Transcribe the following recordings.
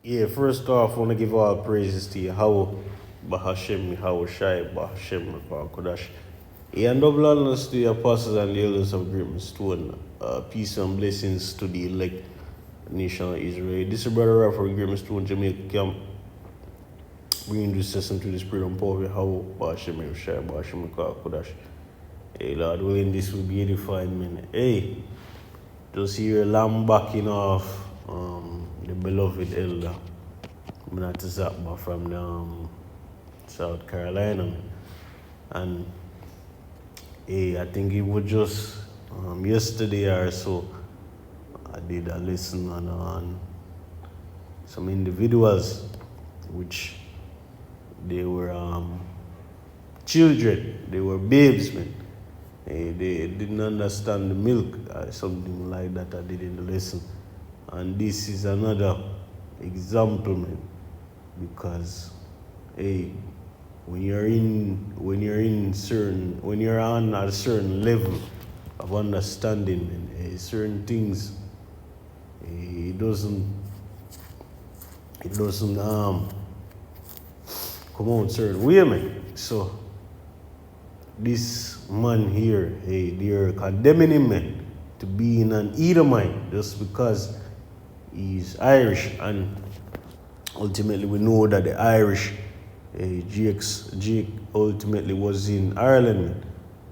Yeah, first off, I want to give all praises to Yahweh, Bahashem, Yahweh Shai, Bahashem, Kodash. And double honors to the apostles and the elders of Great Stone. Peace and blessings to the elect nation of Israel. This is Brother Rapper, Great Stone, Jamaica Camp. Bringing this session to the spirit and power of Yahweh, Bahashem, Shai, Bahashem, Kodash. Hey, Lord, willing this will be edifying, man. Hey, just hear lamb backing off. The beloved elder, Minata Zappa from South Carolina, and I think it was just yesterday or so. I did a lesson on some individuals, which they were children, they were babes, man. They didn't understand the milk, something like that I did in the lesson. And this is another example, man, because when you're on a certain level of understanding, man, certain things, it doesn't come out certain way, man. So this man here, they're condemning him, man, to being an Edomite just because he's Irish, and ultimately we know that the Irish, Jake ultimately was in Ireland.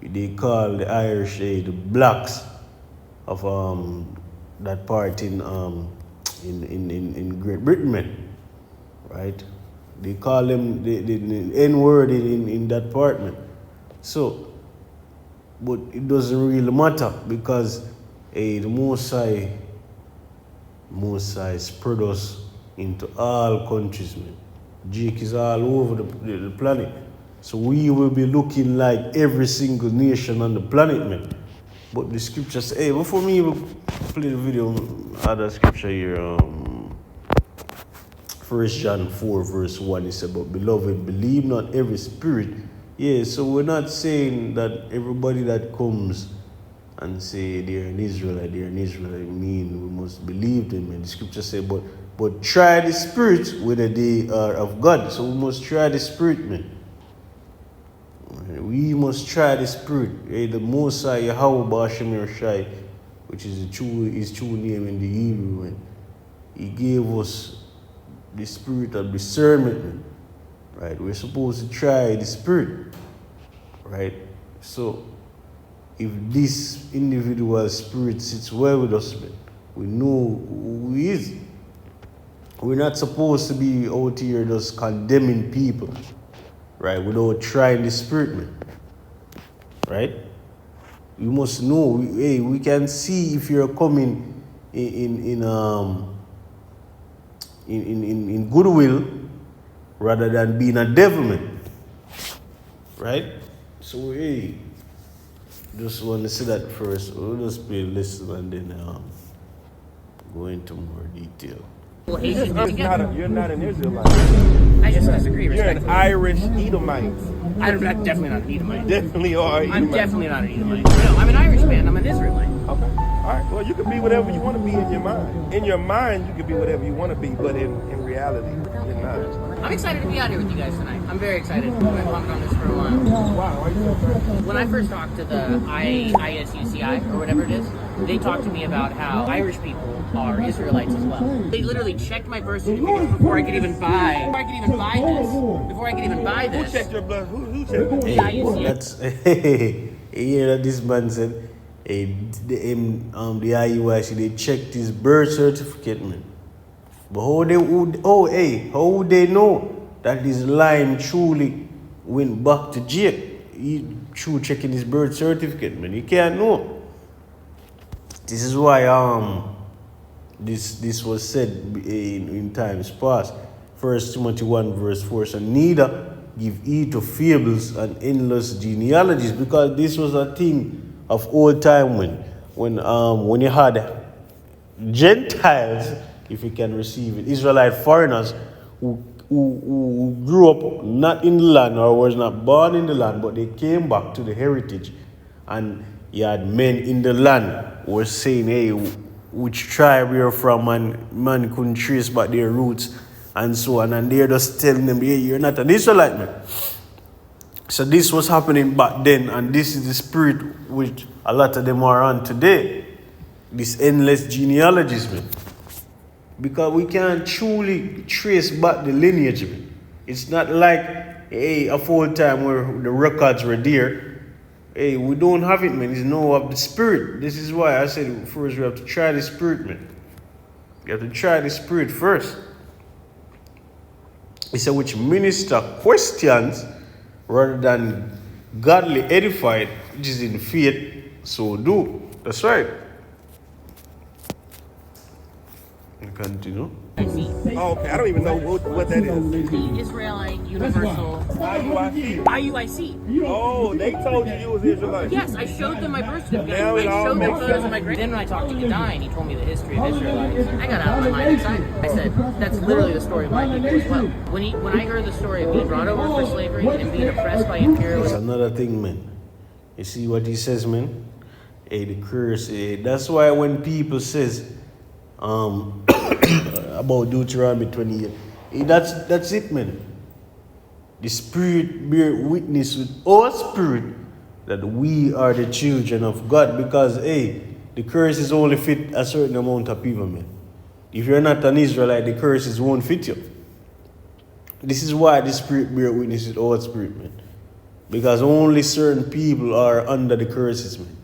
They call the Irish the blacks of that part in Great Britain, man, right? They call them the N-word in that part, man. So, but it doesn't really matter because the Most High spread us into all countries, man. Jake is all over the planet. So we will be looking like every single nation on the planet, man. But the scripture says, before me play the video, other scripture here, 1 John 4 verse 1, it said, but beloved, believe not every spirit. Yeah, so we're not saying that everybody that comes and say they're an Israelite, mean we must believe them. And the scripture say, but try the spirit whether they are of God. So we must try the spirit, man. We must try the spirit. The Most High Yahweh Ba'ashem Shai, which is his true name in the Hebrew, man. He gave us the spirit of discernment, man. Right? We're supposed to try the spirit. Right? So if this individual spirit sits well with us, man, we know who he is. We're not supposed to be out here just condemning people, right, without trying the spirit, man. Right? We must know. We can see if you're coming in goodwill rather than being a devil, man. Right? So just want to say that first. We'll just play a lesson and then go into more detail. You're not an Israelite. I just disagree. You're an Irish Edomite. I'm definitely not an Edomite. Definitely are. I'm definitely not an Edomite. No, I'm an Irish man. I'm an Israelite. Okay. All right. Well, you can be whatever you want to be in your mind. In your mind, you can be whatever you want to be, but in reality, you're not. I'm excited to be out here with you guys tonight. I'm very excited. I've been pumped on this for a while. Wow. Why are you so excited? When I first talked to the ISUCI, or whatever it is, they talked to me about how Irish people are Israelites as well. They literally checked my birth certificate before I could even buy this. Who checked your blood? Who checked it? The IUCI. That's that this man said. The IUIC, they checked his birth certificate, man. But how would they know that his line truly went back to Jake? Through checking his birth certificate, man. You can't know. This is why this was said in times past. 1 Timothy 1 verse 4. So neither give heed to fables and endless genealogies, because this was a thing of old time when you had Gentiles, if you can receive it, Israelite foreigners who grew up not in the land or was not born in the land, but they came back to the heritage, and you had men in the land who were saying, hey, which tribe you're from, and man couldn't trace back their roots and so on, and they're just telling them, hey, you're not an Israelite, man. So this was happening back then, and this is the spirit which a lot of them are on today. This endless genealogies, man. Because we can't truly trace back the lineage, man. It's not like, hey, a full time where the records were there. Hey, we don't have it, man. It's no of the spirit. This is why I said first we have to try the spirit, man. You have to try the spirit first. He said, which minister questions rather than godly edified, which is in faith, so do. That's right. You continue. I see. Oh, okay. I don't even know what that is. The Israelite Universal IUIC. IUIC. Oh, they told you was Israelite. Yes, I showed them my birth certificate. Now it I all showed them makes photos sense. of my great. Then when I talked to Gadai and he told me the history of Israelites, I got out of my mind excited. I said, that's literally the story of my people as well. When I heard the story of being brought over for slavery and being oppressed by That's imperialists. another thing, man. You see what he says, man? Hey, the curse. Hey, that's why when people says about Deuteronomy 28, hey, that's it, man. The Spirit bear witness with our spirit that we are the children of God, because hey, the curses only fit a certain amount of people, man. If you're not an Israelite, the curses won't fit you. This is why the Spirit bear witness with our spirit, man. Because only certain people are under the curses, man.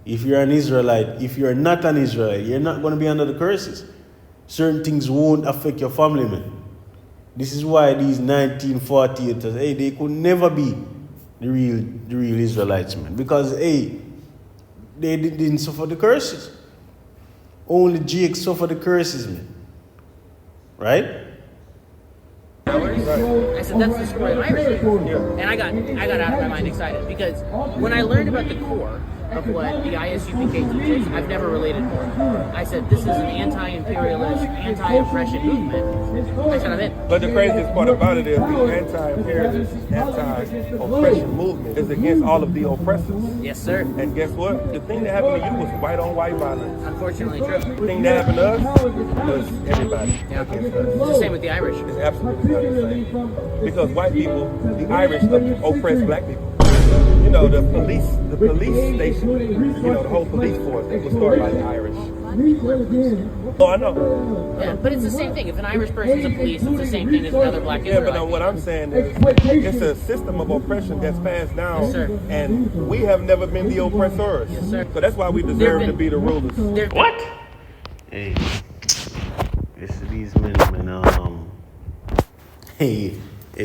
If you're an Israelite, if you're not an Israelite, you're not going to be under the curses. Certain things won't affect your family, man. This is why these 1948ers, hey, they could never be the real Israelites, man. Because, hey, they didn't suffer the curses. Only Jake suffered the curses, man. Right? I said, that's the story of Irish people. And I got out of my mind excited because when I learned about the core of what the ISUPK teaches, I've never related more. I said, this is an anti-imperialist, anti-oppression movement. I said, I'm in. But the craziest part about it is the anti-imperialist, anti-oppression movement is against all of the oppressors. Yes, sir. And guess what? The thing that happened to you was white-on-white violence. Unfortunately true. The thing that happened to us was everybody Yeah. against us. It's the same with the Irish. It's absolutely not the same. Because white people, the Irish, oppress black people. You know, the police station, you know, the whole police force was started by the Irish. Oh, I know. Yeah, but it's the same thing. If an Irish person's a police, it's the same thing as another black Yeah, Israelite. but what I'm saying is, it's a system of oppression that's passed down, Yes, sir. and we have never been the oppressors. Yes, sir. So that's why we deserve to be the rulers. What? Hey, these men, hey,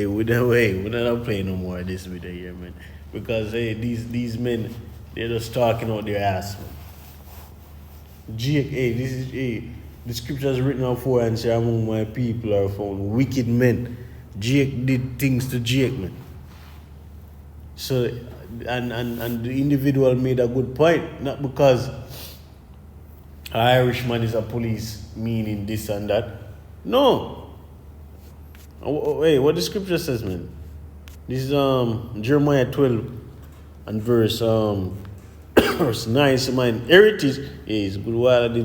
we're not playing no more of this video here, man. Because hey, these men, they're just talking out their ass, man. Jake, hey, this is the scriptures written out for and say among my people are found wicked men. Jake did things to Jake, man. So and the individual made a good point, not because an Irishman is a police, meaning this and that. No. Hey, what the scripture says, man? This is Jeremiah 12 and verse verse 9. So mine heritage is good while we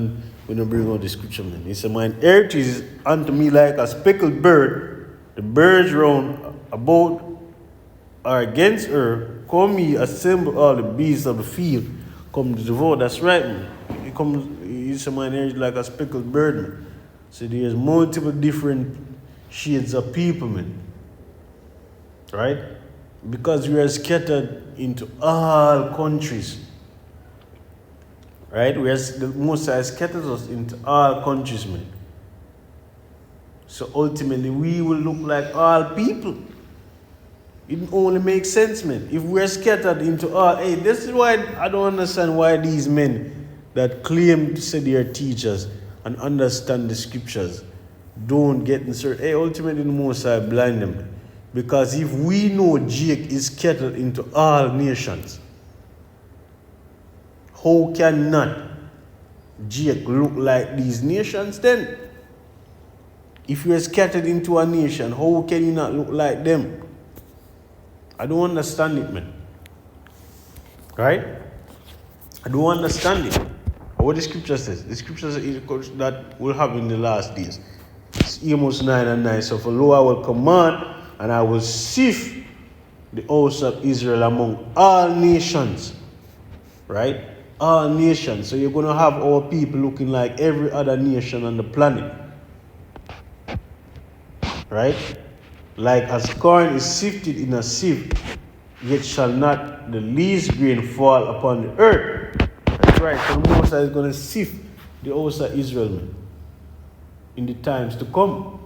don't bring out the scripture, man. He said, mine heritage is unto me like a speckled bird. The birds round about are against her. Come ye assemble all the beasts of the field. Come to devour. That's right, man. He said, mine heritage like a speckled bird, man. So there's multiple different shades of people, man. Right? Because we are scattered into all countries. Right? The Most High scatters us into all countries, man. So ultimately, we will look like all people. It only makes sense, man. If we are scattered into all, hey, this is why I don't understand why these men that claim to say they are teachers and understand the scriptures don't get in certain. Hey, ultimately, the Most High blind them. Because if we know Jake is scattered into all nations, how can not Jake look like these nations then? If you are scattered into a nation, how can you not look like them? I don't understand it, man. Right? I don't understand it. What the scripture says? The scripture says that will happen in the last days. It's Amos 9:9. So for lo, I will command, and I will sift the house of Israel among all nations. Right? All nations. So you're going to have our people looking like every other nation on the planet. Right? Like as corn is sifted in a sieve, yet shall not the least grain fall upon the earth. That's right. So the Most High is going to sift the house of Israel, man, in the times to come.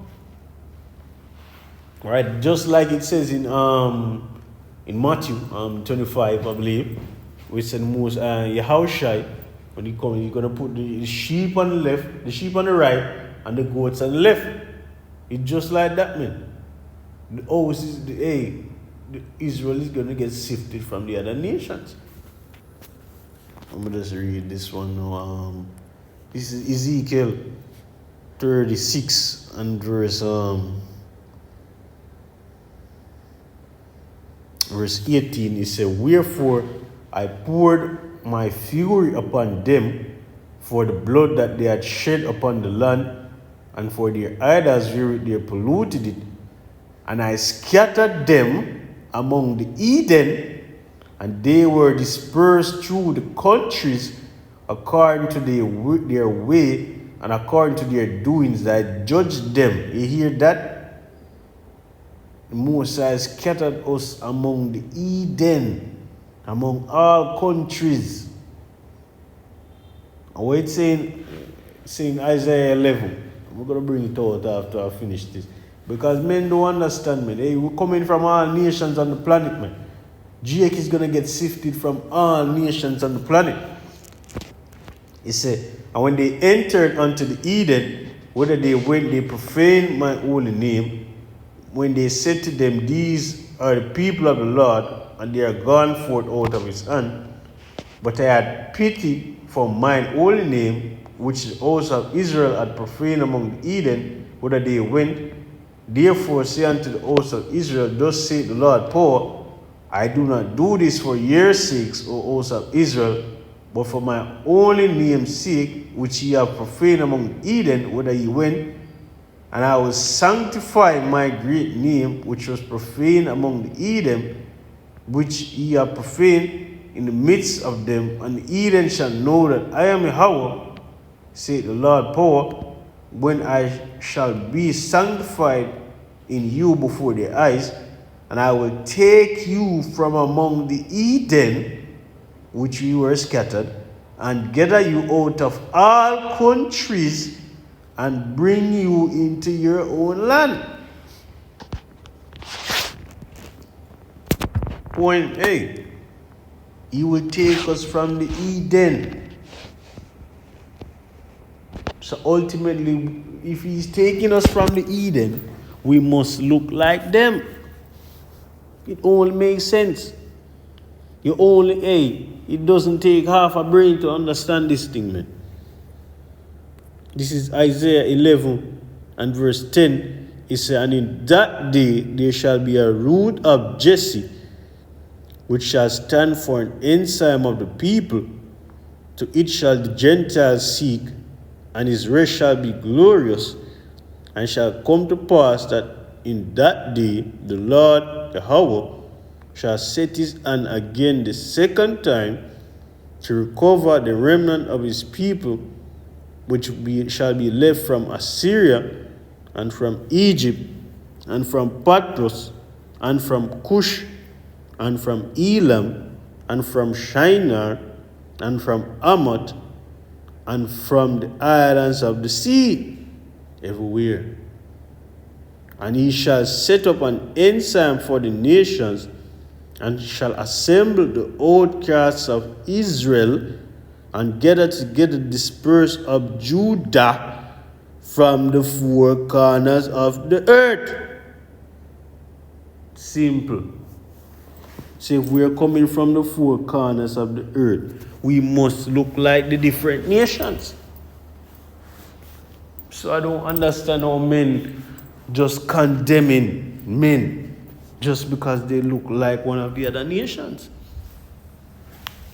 Right? Just like it says in Matthew 25, I believe, which said Moses Yahushai, when he comes, he's going to put the sheep on the left, the sheep on the right, and the goats on the left. It's just like that, man. The house is the Israel is going to get sifted from the other nations. I'm going to just read this one now. This is Ezekiel 36 and verse 18. It says, wherefore I poured my fury upon them for the blood that they had shed upon the land, and for their idols wherewith they polluted it. And I scattered them among the heathen, and they were dispersed through the countries according to their way and according to their doings. I judged them. You hear that? The Most High scattered us among the heathen, among all countries. And what it's saying Isaiah 11. We're going to bring it out after I finish this. Because men don't understand, man. Hey, we're coming from all nations on the planet, man. Jake is going to get sifted from all nations on the planet. He said, and when they entered unto the Eden, whether they went, they profaned my holy name. When they said to them, these are the people of the Lord, and they are gone forth out of his hand. But I had pity for mine holy name, which the house of Israel had profaned among the Eden, whither they went. Therefore say unto the house of Israel, thus saith the Lord power, I do not do this for your sakes, O house of Israel, but for my only name's sake, which ye have profaned among the Eden, whither ye went. And I will sanctify my great name, which was profaned among the Eden, which ye have profaned in the midst of them. And the Eden shall know that I am Yahweh, saith the Lord power, when I shall be sanctified in you before their eyes, and I will take you from among the heathen, which you were scattered, and gather you out of all countries, and bring you into your own land. Point A, he will take us from the heathen. So ultimately, if he's taking us from the Eden, we must look like them. It only makes sense. It doesn't take half a brain to understand this thing, man. This is Isaiah 11 and verse 10. It says, and in that day there shall be a root of Jesse, which shall stand for an ensign of the people. To it shall the Gentiles seek, and his rest shall be glorious. And shall come to pass that in that day the Lord Yahweh shall set his hand again the second time to recover the remnant of his people, which shall be left from Assyria, and from Egypt, and from Patros, and from Cush, and from Elam, and from Shinar, and from Ammon, and from the islands of the sea, everywhere. And he shall set up an ensign for the nations, and shall assemble the outcasts of Israel, and gather together the dispersed of Judah from the four corners of the earth. Simple. So if we are coming from the four corners of the earth, we must look like the different nations. So I don't understand how men just condemning men just because they look like one of the other nations.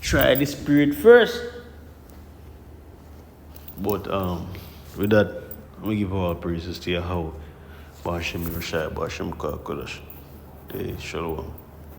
Try the spirit first. But with that, we give all praises to Yahweh. Ba'ashem Yerushalayim, Ba'ashem Kodesh. Shalom.